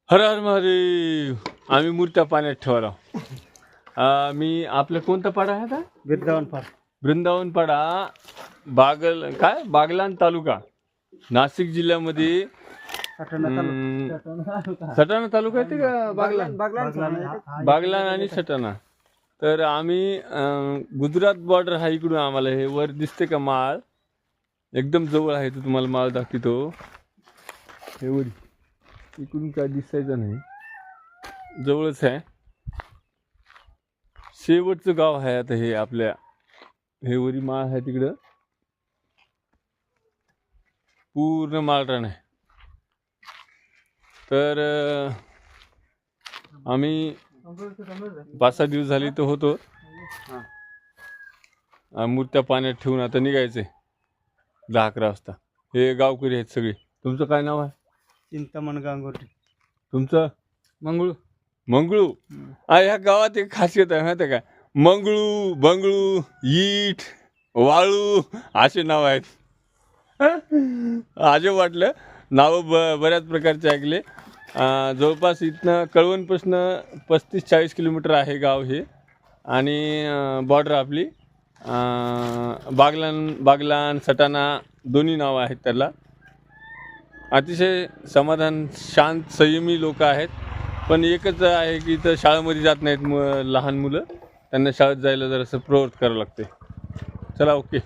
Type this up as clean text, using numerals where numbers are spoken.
हर हर महादेव. आम्ही मूर्त्या पाण्यात ठेवला. मी आपलं कोणता पाडा आहे आता? वृंदावन पाडा, बागलाण तालुका, नाशिक जिल्ह्यामध्ये. सटाणा तालुका येते का? बागलाण आणि सटाणा. तर आम्ही गुजरात बॉर्डर आहे इकडून. आम्हाला हे वर दिसते का माळ, एकदम जवळ आहे. तो तुम्हाला माळ दाखवतो. हे वर इकडून काय दिसायचं नाही, जवळच आहे. शेवटचं गाव आहे आता हे आपल्या. हे वरी माळ आहे तिकडं, पूर्ण माळरान आहे. तर आम्ही 5-6 दिवस झाले इथं होतो. मूर्त्या पाण्यात ठेवून आता निघायचे 10-11 वाजता. हे गावकरी आहेत सगळे. तुमचं काय नाव आहे? चिंतामण गांगोटे. तुमचं? मंगळू. मंगळू. ह्या गावात एक खासियत आहे माहिती आहे का? मंगळू, बंगळू, ईट, वाळू असे नाव आहेत. अजब वाटलं. नावं बऱ्याच प्रकारचे ऐकले. जवळपास इथनं कळवणपासून 35-40 किलोमीटर आहे गाव हे. आणि बॉर्डर आपली बागलाण सटाणा दोन्ही नावं आहेत त्याला. अतिशय समाधान, शांत, संयमी लोक आहेत. पण एकच आहे की इथं शाळेमध्ये जात नाहीत लहान मुलं. त्यांना शाळेत जायला जरासं प्रवृत्त करावं लागते. चला, ओके.